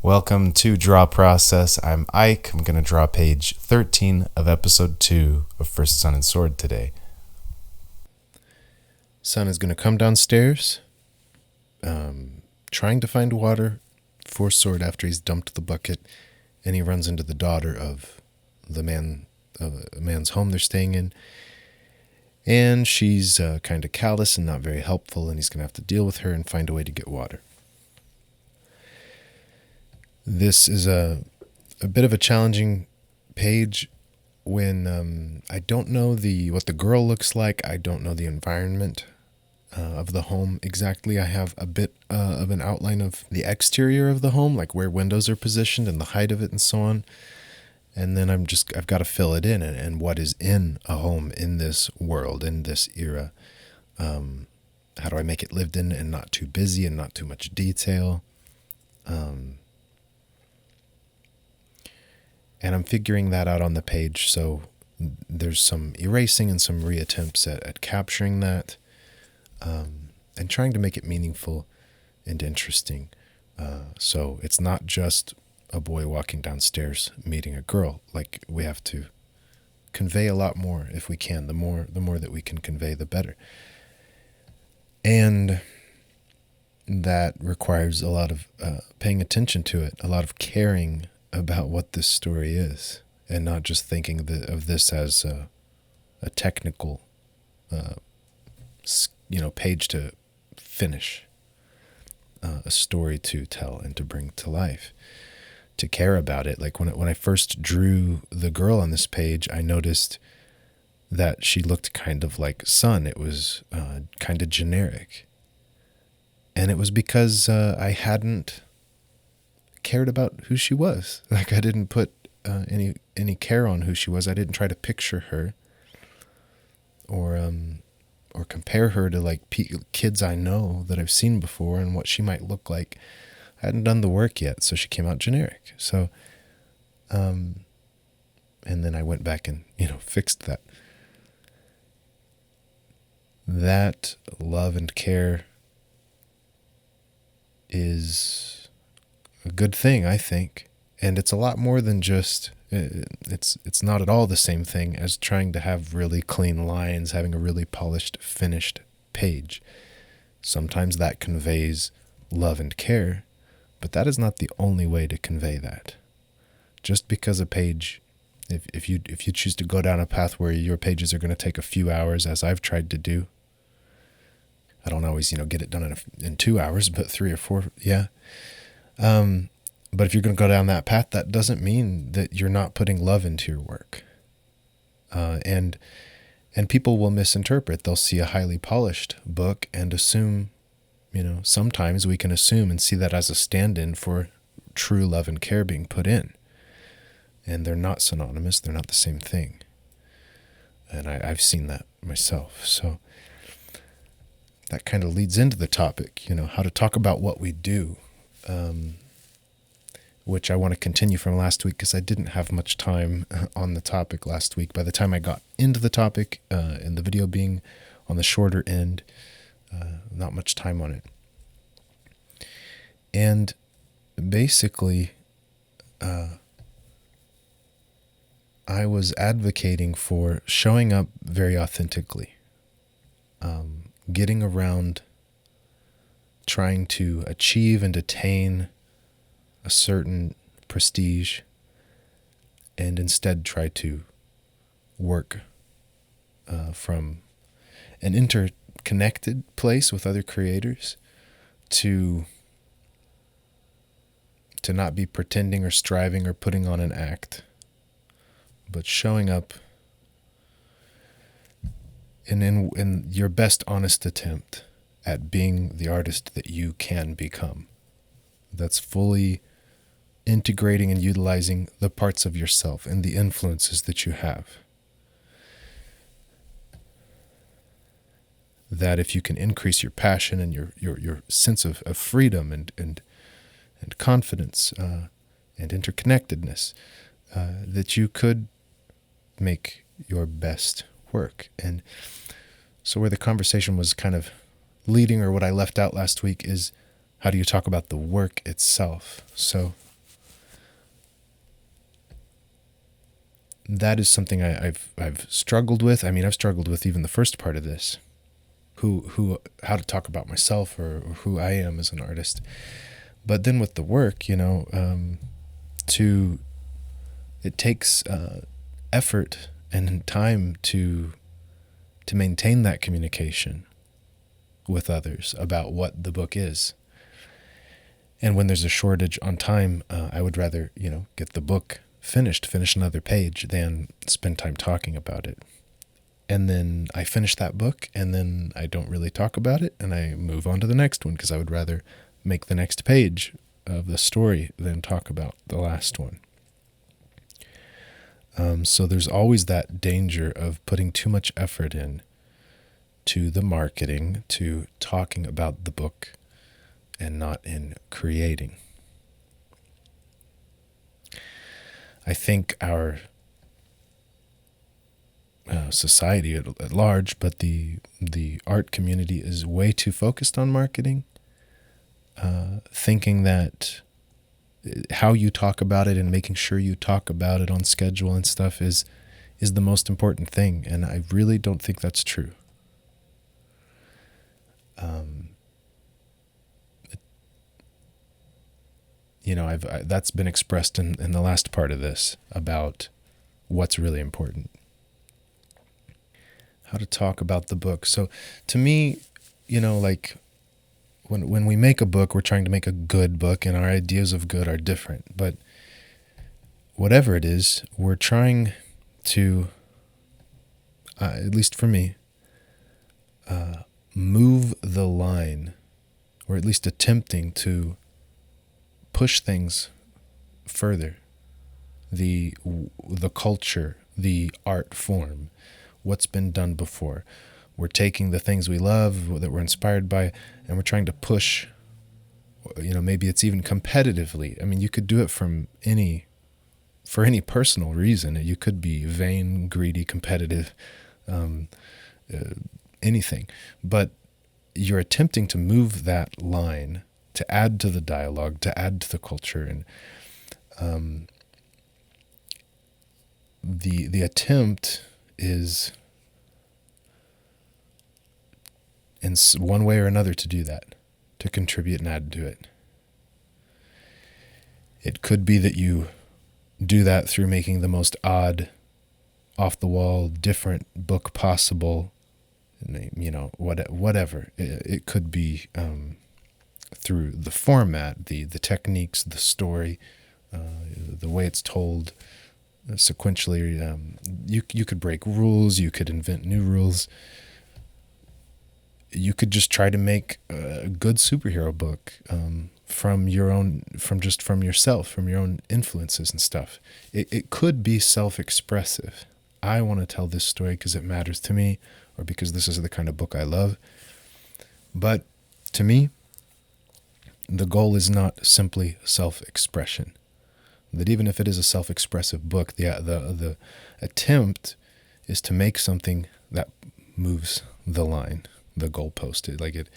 Welcome to Draw Process. I'm Ike. I'm going to draw page 13 of episode 2 of First Sun and Sword today. Sun is going to come downstairs, trying to find water for Sword after he's dumped the bucket, and he runs into the daughter of the man's home they're staying in. And she's kind of callous and not very helpful, and he's going to have to deal with her and find a way to get water. This is a bit of a challenging page when I don't know what the girl looks like. I don't know the environment of the home exactly. I have a bit of an outline of the exterior of the home, like where windows are positioned and the height of it and so on. And then I've got to fill it in and what is in a home in this world, in this era. How do I make it lived in and not too busy and not too much detail? And I'm figuring that out on the page, so there's some erasing and some reattempts at capturing that, and trying to make it meaningful and interesting. So it's not just a boy walking downstairs meeting a girl. Like, we have to convey a lot more if we can. The more that we can convey, the better. And that requires a lot of paying attention to it, a lot of caring about what this story is, and not just thinking of this as a technical, page to finish, a story to tell and to bring to life. To care about it, like when I first drew the girl on this page, I noticed that she looked kind of like Sun. It was kind of generic, and it was because I hadn't cared about who she was. Like, I didn't put any care on who she was. I didn't try to picture her or compare her to like kids I know that I've seen before and what she might look like. I hadn't done the work yet, so she came out generic. So, and then I went back and fixed that. That love and care is a good thing, I think, and it's a lot more than just it's not at all the same thing as trying to have really clean lines, having a really polished, finished page. Sometimes that conveys love and care, but that is not the only way to convey that. Just because a page, if you choose to go down a path where your pages are going to take a few hours, as I've tried to do, I don't always get it done in 2 hours, but 3 or 4, yeah. But if you're going to go down that path, that doesn't mean that you're not putting love into your work. And people will misinterpret. They'll see a highly polished book and assume, sometimes we can assume and see that as a stand-in for true love and care being put in. And they're not synonymous. They're not the same thing. And I've seen that myself. So that kind of leads into the topic, how to talk about what we do. Which I want to continue from last week because I didn't have much time on the topic last week. By the time I got into the topic, and the video being on the shorter end, not much time on it. And basically, I was advocating for showing up very authentically, getting around trying to achieve and attain a certain prestige, and instead try to work from an interconnected place with other creators to not be pretending or striving or putting on an act, but showing up in your best honest attempt at being the artist that you can become. That's fully integrating and utilizing the parts of yourself and the influences that you have. That if you can increase your passion and your sense of freedom and confidence and interconnectedness, that you could make your best work. And so where the conversation was kind of leading, or what I left out last week, is how do you talk about the work itself? So that is something I've struggled with. I mean, I've struggled with even the first part of this, how to talk about myself or who I am as an artist. But then with the work, to it takes effort and time to maintain that communication with others about what the book is. And when there's a shortage on time, I would rather, get the book finished, finish another page, than spend time talking about it. And then I finish that book, and then I don't really talk about it, and I move on to the next one, because I would rather make the next page of the story than talk about the last one. So there's always that danger of putting too much effort in to the marketing, to talking about the book, and not in creating. I think our society at large, but the art community is way too focused on marketing, thinking that how you talk about it and making sure you talk about it on schedule and stuff is the most important thing, and I really don't think that's true. That's been expressed in the last part of this about what's really important. How to talk about the book. So to me, like when we make a book, we're trying to make a good book, and our ideas of good are different. But whatever it is, we're trying to, at least for me, move the line, or at least attempting to push things further. The culture, the art form, what's been done before. We're taking the things we love, that we're inspired by, and we're trying to push, maybe it's even competitively. I mean, you could do it for any personal reason. You could be vain, greedy, competitive, anything. But you're attempting to move that line, to add to the dialogue, to add to the culture. And the attempt is, in one way or another, to do that, to contribute and add to it. It could be that you do that through making the most odd, off-the-wall, different book possible, whatever. It could be through the format, the techniques, the story, the way it's told, sequentially. You could break rules, you could invent new rules. You could just try to make a good superhero book from yourself, from your own influences and stuff. It could be self-expressive. I want to tell this story because it matters to me, or because this is the kind of book I love. But to me, the goal is not simply self-expression. That even if it is a self-expressive book, the attempt is to make something that moves the line, the goalpost. It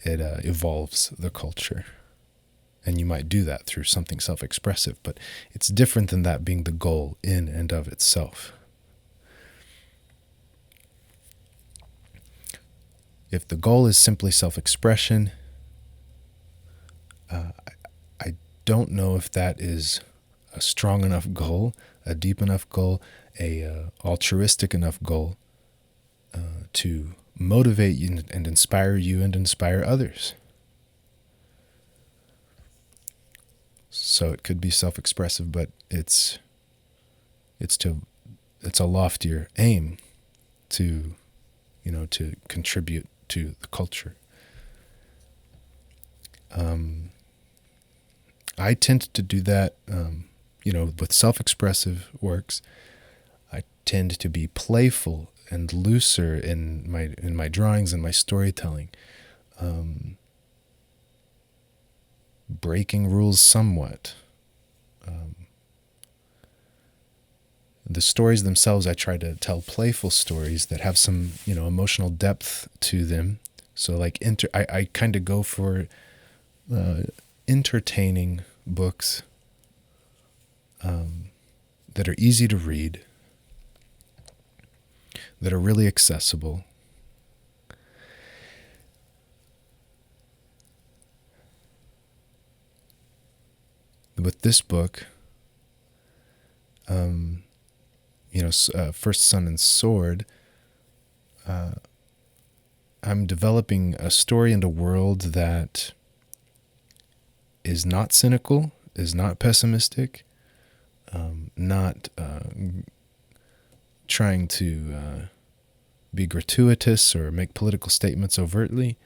evolves the culture. And you might do that through something self-expressive, but it's different than that being the goal in and of itself. If the goal is simply self-expression, I don't know if that is a strong enough goal, a deep enough goal, a altruistic enough goal to motivate you and inspire you and inspire others. So it could be self-expressive, but it's a loftier aim to contribute to the culture. I tend to do that, with self-expressive works. I tend to be playful and looser in my drawings and my storytelling, breaking rules somewhat. The stories themselves, I try to tell playful stories that have some, emotional depth to them. So I kind of go for entertaining books that are easy to read, that are really accessible. With this book, First Son and Sword, I'm developing a story and a world that is not cynical, is not pessimistic, not trying to be gratuitous or make political statements overtly,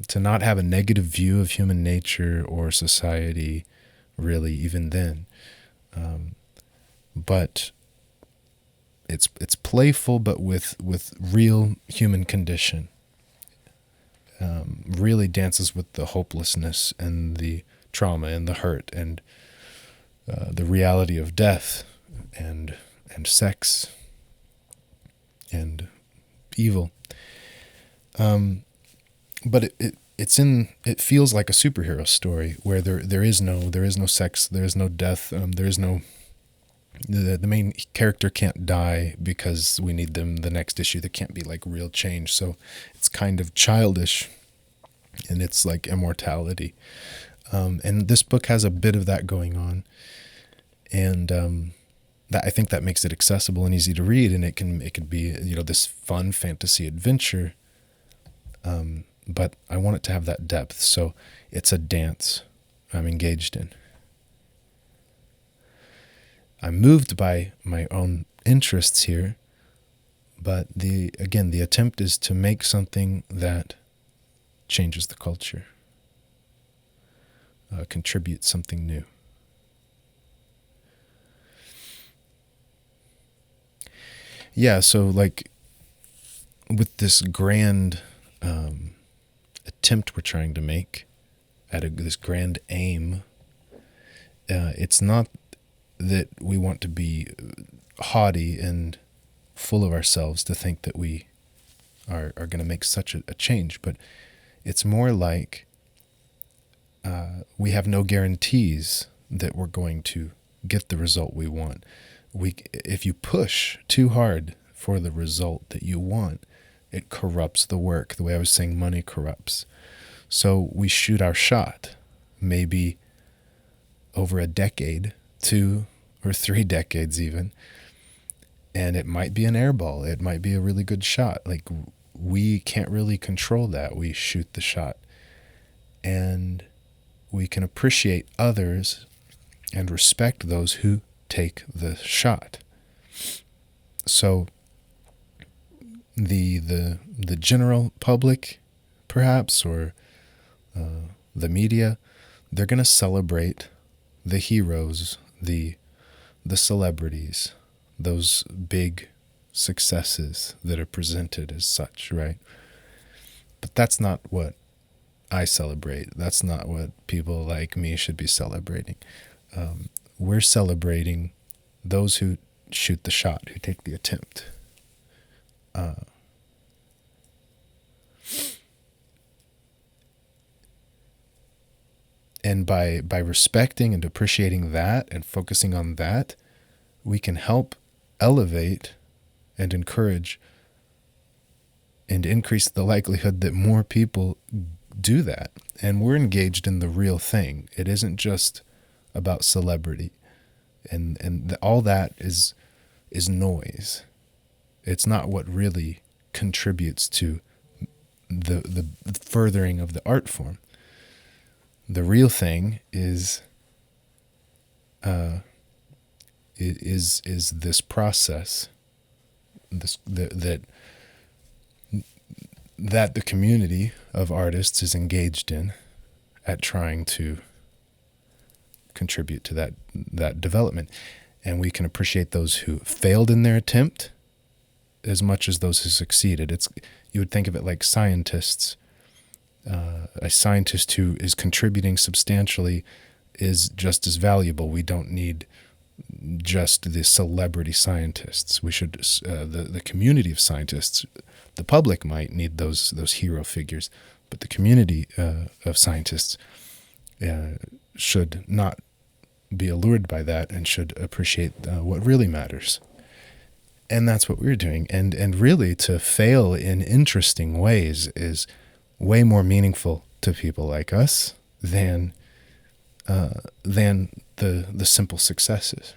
to not have a negative view of human nature or society, really, even then. But it's playful, but with real human condition. Really dances with the hopelessness and the trauma and the hurt and the reality of death and sex and evil. But it feels like a superhero story where there is no sex, there is no death, there is no. The main character can't die because we need them the next issue. There can't be like real change. So it's kind of childish and it's like immortality. And this book has a bit of that going on. And that I think that makes it accessible and easy to read. And it could be, this fun fantasy adventure. But I want it to have that depth. So it's a dance I'm engaged in. I'm moved by my own interests here, but the attempt is to make something that changes the culture, contributes something new. Yeah, so like with this grand attempt we're trying to make at this grand aim, it's not that we want to be haughty and full of ourselves to think that we are going to make such a change, but it's more like we have no guarantees that we're going to get the result we want. If you push too hard for the result that you want, it corrupts the work. The way I was saying, money corrupts. So we shoot our shot, maybe over a decade, 2 or 3 decades even, and it might be an airball. It might be a really good shot. Like, we can't really control that. We shoot the shot, and we can appreciate others and respect those who take the shot. So the general public, perhaps, or the media, they're going to celebrate the heroes, the celebrities, those big successes that are presented as such, right? But that's not what I celebrate. That's not what people like me should be celebrating. We're celebrating those who shoot the shot, who take the attempt. And by respecting and appreciating that and focusing on that, we can help elevate and encourage and increase the likelihood that more people do that. And we're engaged in the real thing. It isn't just about celebrity. And all that is noise. It's not what really contributes to the furthering of the art form. The real thing is this process, that the community of artists is engaged in at trying to contribute to that development. And we can appreciate those who failed in their attempt as much as those who succeeded. You would think of it like scientists. A scientist who is contributing substantially is just as valuable. We don't need just the celebrity scientists. We should the community of scientists. The public might need those hero figures, but the community of scientists should not be allured by that and should appreciate what really matters. And that's what we're doing. And really, to fail in interesting ways is way more meaningful to people like us than the simple successes.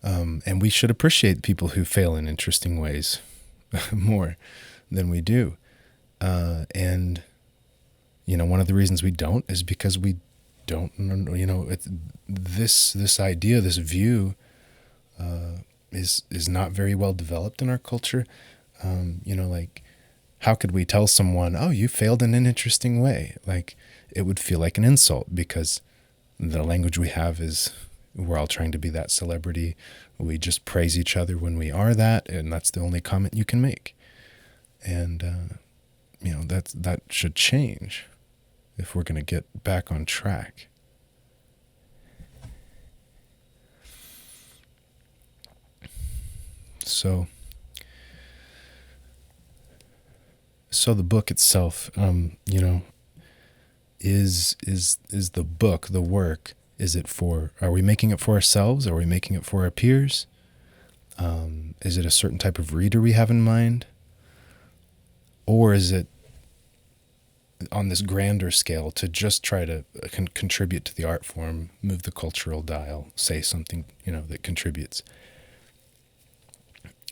And we should appreciate people who fail in interesting ways more than we do. And one of the reasons we don't is because we don't. This idea, this view, is not very well developed in our culture. Like, how could we tell someone, "Oh, you failed in an interesting way"? Like, it would feel like an insult, because the language we have is, we're all trying to be that celebrity. We just praise each other when we are that, and that's the only comment you can make. And that should change if we're going to get back on track. So the book itself, is the book, the work, are we making it for ourselves? Are we making it for our peers? Is it a certain type of reader we have in mind? Or is it on this grander scale to just try to contribute to the art form, move the cultural dial, say something, that contributes?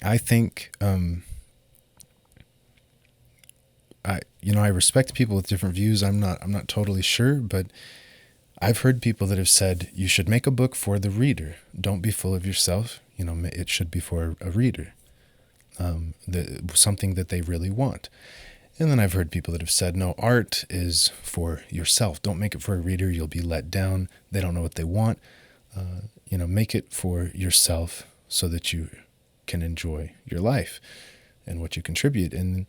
I think, I respect people with different views. I'm not totally sure, but I've heard people that have said, you should make a book for the reader. Don't be full of yourself. It should be for a reader, something that they really want. And then I've heard people that have said, no, art is for yourself. Don't make it for a reader. You'll be let down. They don't know what they want. Make it for yourself so that you can enjoy your life and what you contribute. And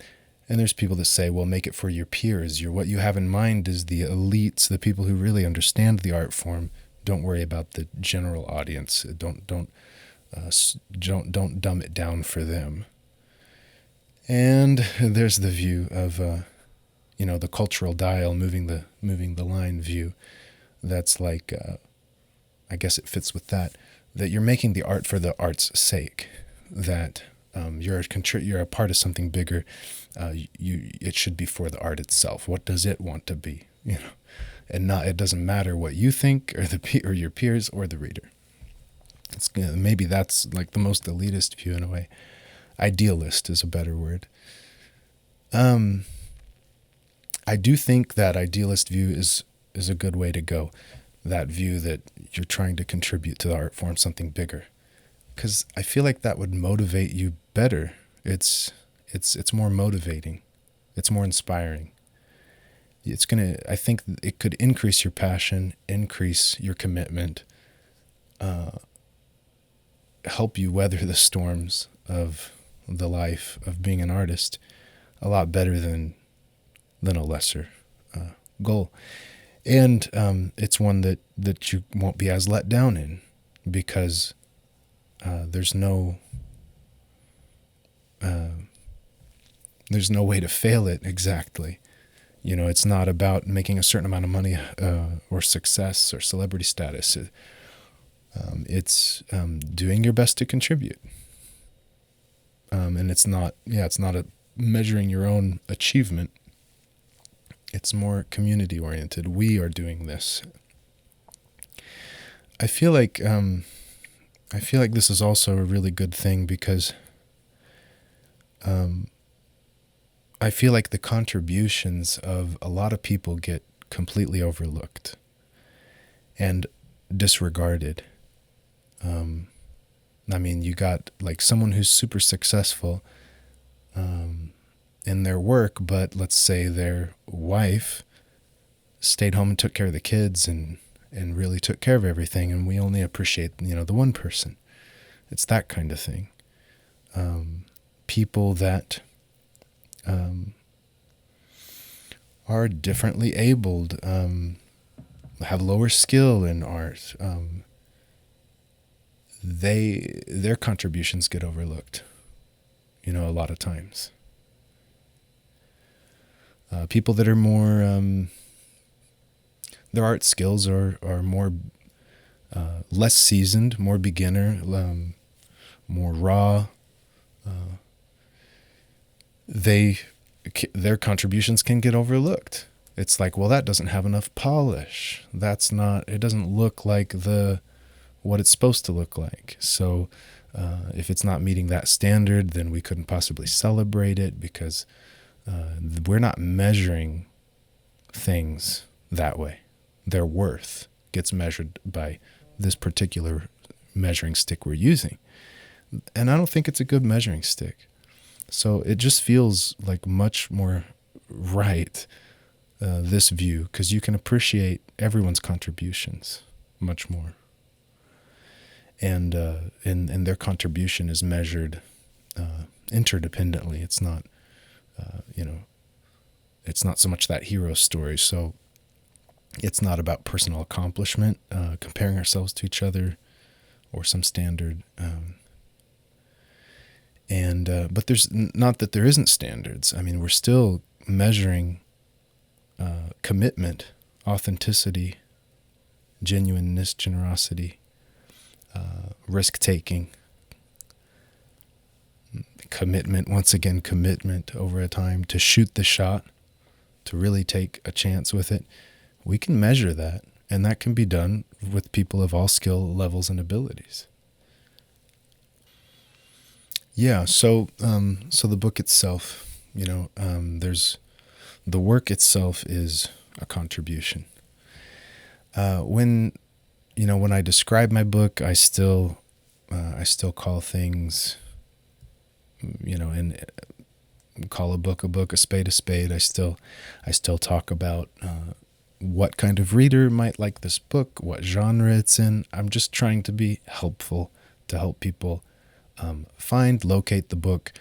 there's people that say, well, make it for your peers. What you have in mind is the elites, the people who really understand the art form. Don't worry about the general audience. Don't dumb it down for them. And there's the view of, the cultural dial, moving the line view. That's like, I guess it fits with that you're making the art for the art's sake. That you're a part of something bigger. It should be for the art itself. What does it want to be? And it doesn't matter what you think or your peers or the reader. Maybe that's like the most elitist view in a way. Idealist is a better word. I do think that idealist view is a good way to go. That view that you're trying to contribute to the art form something bigger. Because I feel like that would motivate you better. It's more motivating. It's more inspiring. I think it could increase your passion, increase your commitment, help you weather the storms of the life of being an artist a lot better than a lesser goal. And it's one that you won't be as let down in, because there's no way to fail it exactly. It's not about making a certain amount of money or success or celebrity status. It's doing your best to contribute. And it's not measuring your own achievement. It's more community oriented. We are doing this. I feel like this is also a really good thing, because I feel like the contributions of a lot of people get completely overlooked and disregarded. You got like someone who's super successful in their work, but let's say their wife stayed home and took care of the kids and really took care of everything, and we only appreciate the one person. It's that kind of thing. People that are differently abled, have lower skill in art, their contributions get overlooked, a lot of times. People that are more, their art skills are more less seasoned, more beginner, more raw. Their contributions can get overlooked. It's like, well, that doesn't have enough polish. It doesn't look like what it's supposed to look like. So if it's not meeting that standard, then we couldn't possibly celebrate it, because we're not measuring things that way. Their worth gets measured by this particular measuring stick we're using. And I don't think it's a good measuring stick. So it just feels like much more right, this view, because you can appreciate everyone's contributions much more. And their contribution is measured interdependently. It's not, it's not so much that hero story. So it's not about personal accomplishment, comparing ourselves to each other or some standard. But there's not that there isn't standards. I mean, we're still measuring commitment, authenticity, genuineness, generosity, risk-taking, commitment, once again, commitment over a time to shoot the shot, to really take a chance with it. We can measure that, and that can be done with people of all skill levels and abilities. Yeah, so the book itself, there's the work itself is a contribution. When I describe my book, I still call things, and call a book, a spade a spade. I still talk about what kind of reader might like this book, what genre it's in. I'm just trying to be helpful, to help people locate the book,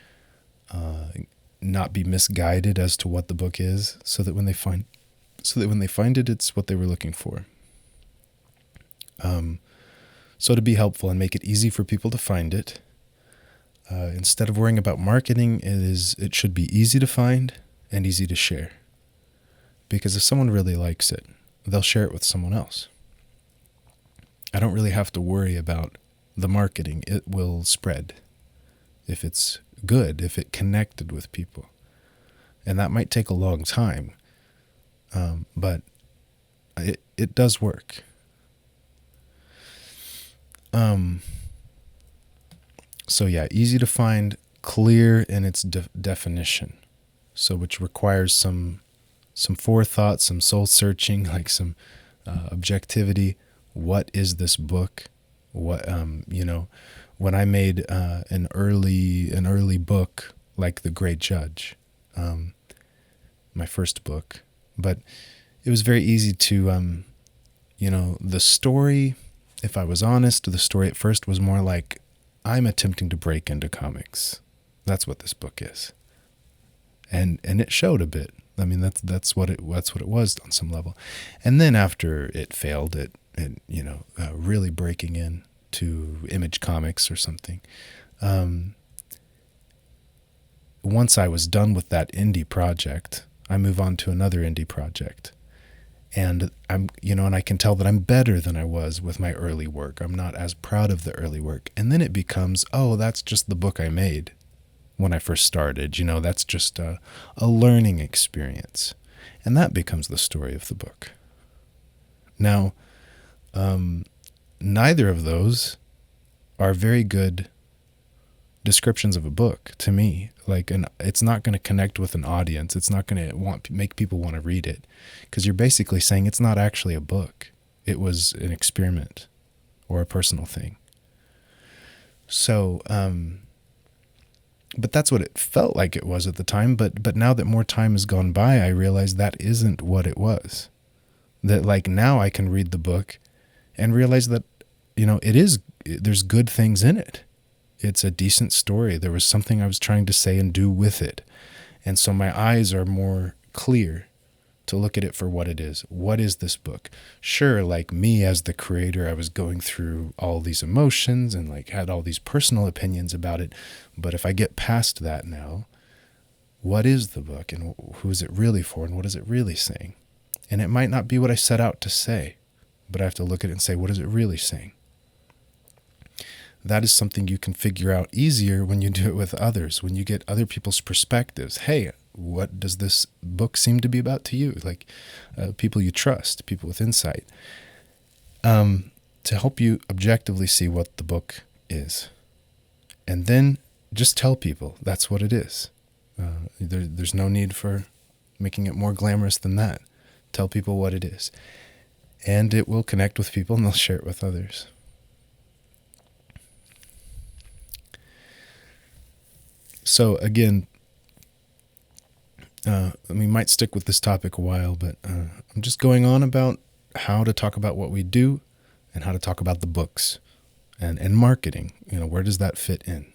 not be misguided as to what the book is, so that when they find it, it's what they were looking for. So to be helpful and make it easy for people to find it, instead of worrying about marketing, it should be easy to find and easy to share. Because if someone really likes it, they'll share it with someone else. I don't really have to worry about the marketing. It will spread if it's good, if it connected with people. And that might take a long time, but it does work. So yeah, easy to find, clear in its definition. So which requires some forethought, some soul searching, like some objectivity. What is this book? What when I made an early book like The Great Judge, my first book, but it was very easy to the story. If I was honest, the story at first was more like, I'm attempting to break into comics. That's what this book is, and it showed a bit. I mean, that's what it was on some level. And then after it failed, it really breaking in to Image Comics or something. Once I was done with that indie project, I move on to another indie project. And and I can tell that I'm better than I was with my early work. I'm not as proud of the early work. And then it becomes, oh, that's just the book I made when I first started. That's just a learning experience. And that becomes the story of the book. Now, neither of those are very good descriptions of a book to me. It's not going to connect with an audience. It's not going to make people want to read it, because you're basically saying it's not actually a book. It was an experiment or a personal thing. So, but that's what it felt like it was at the time. But now that more time has gone by, I realize that isn't what it was. That now I can read the book and realize that, there's good things in it. It's a decent story. There was something I was trying to say and do with it. And so my eyes are more clear to look at it for what it is. What is this book? Sure, like me as the creator, I was going through all these emotions and had all these personal opinions about it. But if I get past that now, what is the book, and who is it really for, and what is it really saying? And it might not be what I set out to say, but I have to look at it and say, what is it really saying? That is something you can figure out easier when you do it with others, when you get other people's perspectives. Hey, what does this book seem to be about to you? Like people you trust, people with insight, to help you objectively see what the book is. And then just tell people that's what it is. There's no need for making it more glamorous than that. Tell people what it is. And it will connect with people and they'll share it with others. So again, we might stick with this topic a while, but I'm just going on about how to talk about what we do and how to talk about the books and marketing. Where does that fit in?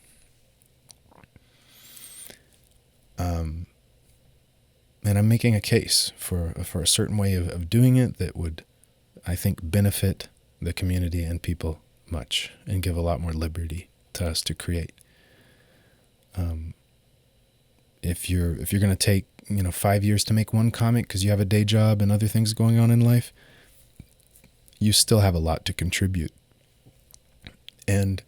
And I'm making a case for a certain way of doing it that would, I think, benefit the community and people much and give a lot more liberty to us to create. If you're going to take 5 years to make one comic because you have a day job and other things going on in life, you still have a lot to contribute. And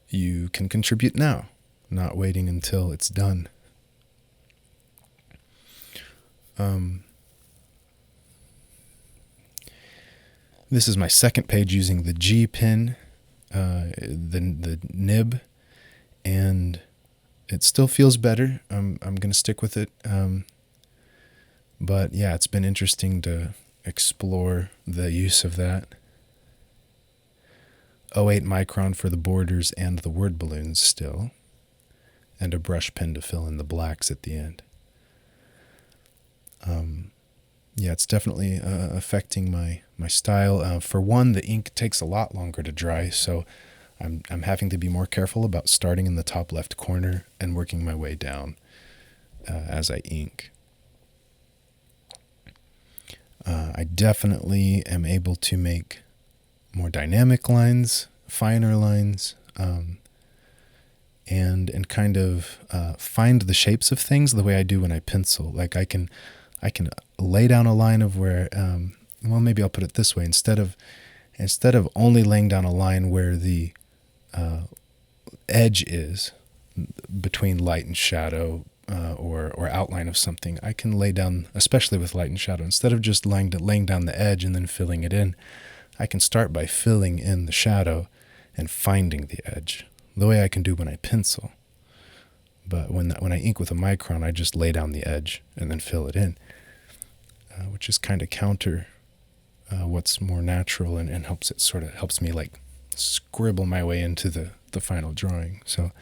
you can contribute now, not waiting until it's done. This is my second page using the G pen, the nib, and it still feels better. I'm going to stick with it. But yeah, it's been interesting to explore the use of that. 0.8 micron for the borders and the word balloons still, and a brush pen to fill in the blacks at the end. Yeah, it's definitely affecting my style. For one, the ink takes a lot longer to dry, so I'm having to be more careful about starting in the top left corner and working my way down as I ink. I definitely am able to make more dynamic lines, finer lines, and kind of find the shapes of things the way I do when I pencil. Like I can lay down a line of where, maybe I'll put it this way: instead of only laying down a line where the edge is between light and shadow, or outline of something, I can lay down, especially with light and shadow, instead of just laying down the edge and then filling it in, I can start by filling in the shadow and finding the edge, the way I can do when I pencil. But when I ink with a micron, I just lay down the edge and then fill it in, which is kind of counter what's more natural and helps me like scribble my way into the final drawing. So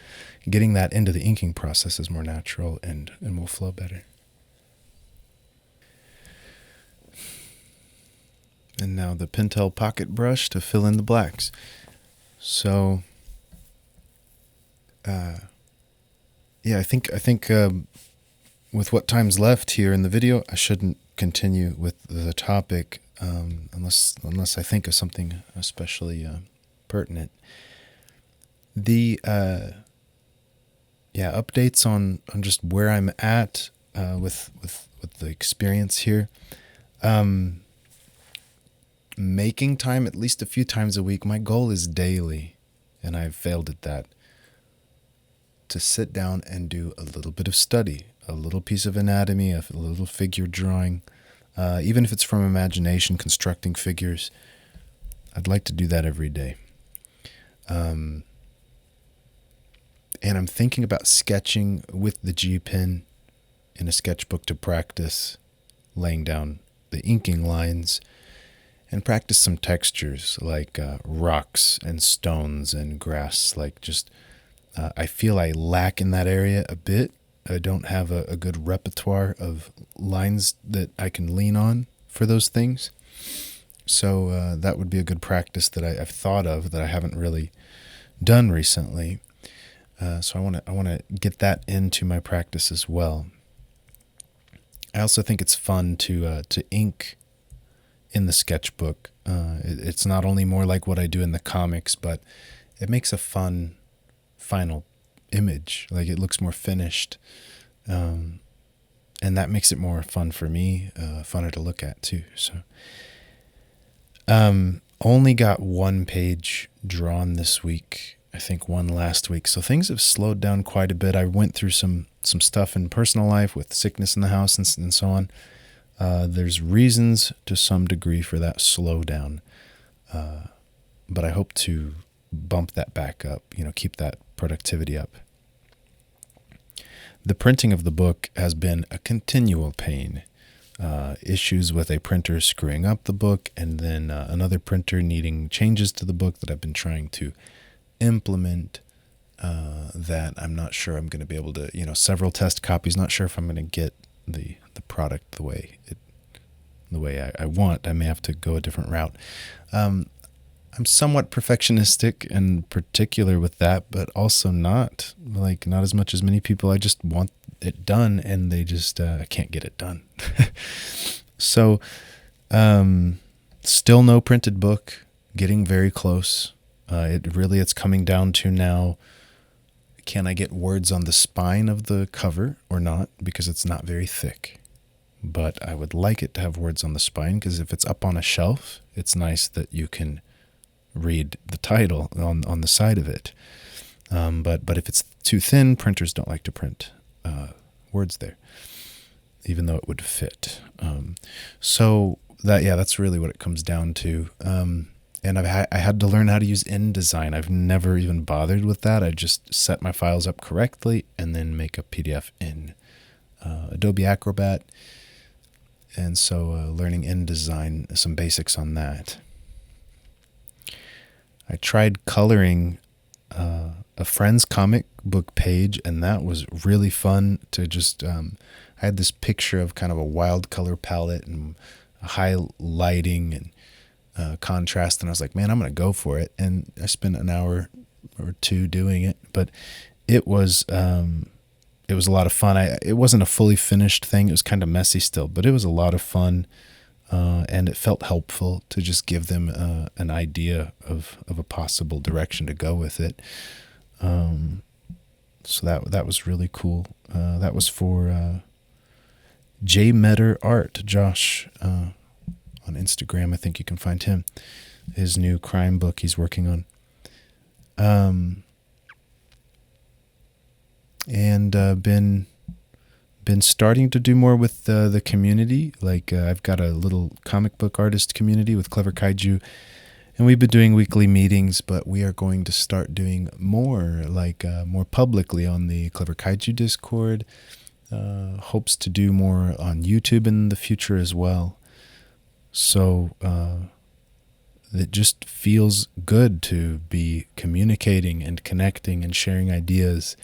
getting that into the inking process is more natural and will flow better. And now the Pentel pocket brush to fill in the blacks. So I think with what time's left here in the video, I shouldn't continue with the topic unless I think of something especially pertinent. The updates on just where I'm at with the experience here. Making time at least a few times a week. My goal is daily, and I've failed at that. To sit down and do a little bit of study, a little piece of anatomy, a little figure drawing, even if it's from imagination, constructing figures. I'd like to do that every day. And I'm thinking about sketching with the G pen in a sketchbook to practice laying down the inking lines and practice some textures like rocks and stones and grass. Like just, I feel I lack in that area a bit. I don't have a good repertoire of lines that I can lean on for those things. So that would be a good practice that I've thought of that I haven't really done recently. So I want to get that into my practice as well. I also think it's fun to ink in the sketchbook. It's not only more like what I do in the comics, but it makes a fun final image. Like it looks more finished, and that makes it more fun for me, funner to look at too. So Only got one page drawn this week. I think one last week. So things have slowed down quite a bit. I went through some stuff in personal life with sickness in the house and so on. There's reasons to some degree for that slowdown. But I hope to bump that back up, keep that productivity up. The printing of the book has been a continual pain. Issues with a printer screwing up the book, and then another printer needing changes to the book that I've been trying to implement, that I'm not sure I'm going to be able to, several test copies, not sure if I'm going to get the product the way I want. I may have to go a different route. I'm somewhat perfectionistic and particular with that, but also not as much as many people. I just want it done, and they just I can't get it done. So still no printed book, getting very close. It's coming down to now, can I get words on the spine of the cover or not, because it's not very thick. But I would like it to have words on the spine, because if it's up on a shelf, it's nice that you can read the title on the side of it. But if it's too thin, printers don't like to print words there, even though it would fit. So that's really what it comes down to. And I had to learn how to use InDesign. I've never even bothered with that. I just set my files up correctly and then make a PDF in Adobe Acrobat. And so learning InDesign, some basics on that. I tried coloring a friend's comic book page, and that was really fun to just, I had this picture of kind of a wild color palette and high lighting and contrast, and I was like, man, I'm going to go for it. And I spent an hour or two doing it, but it was a lot of fun. It wasn't a fully finished thing. It was kind of messy still, but it was a lot of fun. And it felt helpful to just give them an idea of a possible direction to go with it. So that was really cool. That was for J Metter Art, Josh, on Instagram. I think you can find him. His new crime book he's working on. And been starting to do more with the community. I've got a little comic book artist community with Clever Kaiju, and we've been doing weekly meetings, but we are going to start doing more, more publicly on the Clever Kaiju Discord. Hopes to do more on YouTube in the future as well. So it just feels good to be communicating and connecting and sharing ideas,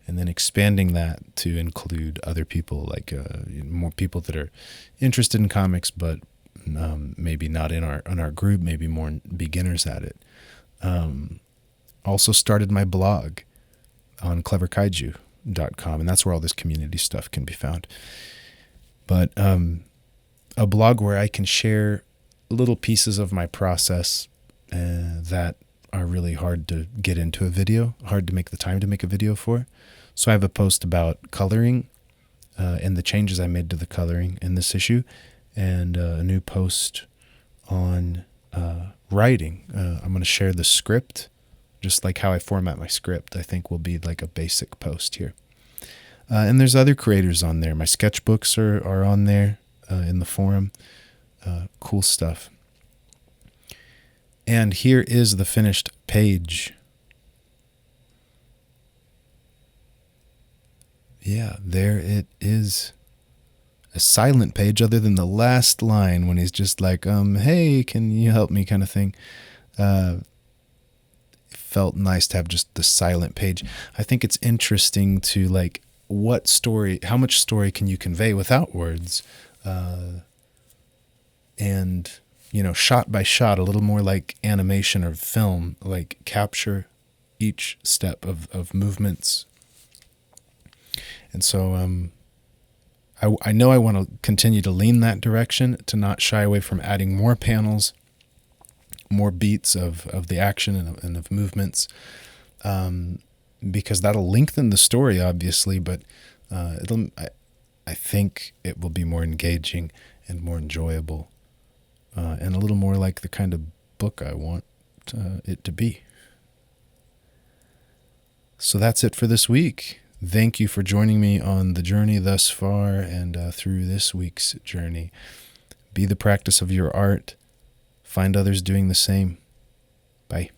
and then expanding that to include other people, more people that are interested in comics, but maybe not in our group, maybe more beginners at it. Also started my blog on cleverkaiju.com, and that's where all this community stuff can be found. But a blog where I can share little pieces of my process that are really hard to get into a video, hard to make the time to make a video for. So I have a post about coloring and the changes I made to the coloring in this issue, and a new post on writing. I'm going to share the script, just like how I format my script, I think will be like a basic post here. And there's other creators on there. My sketchbooks are on there in the forum. Cool stuff. And here is the finished page. Yeah, there it is. A silent page other than the last line when he's just like, hey, can you help me kind of thing. It felt nice to have just the silent page. I think it's interesting to how much story can you convey without words? And, shot by shot, a little more like animation or film, capture each step of movements. And so I know I want to continue to lean that direction, to not shy away from adding more panels, more beats of the action and of movements, because that'll lengthen the story, obviously, but I think it will be more engaging and more enjoyable and a little more like the kind of book I want it to be. So that's it for this week. Thank you for joining me on the journey thus far and through this week's journey. Be the practice of your art. Find others doing the same. Bye.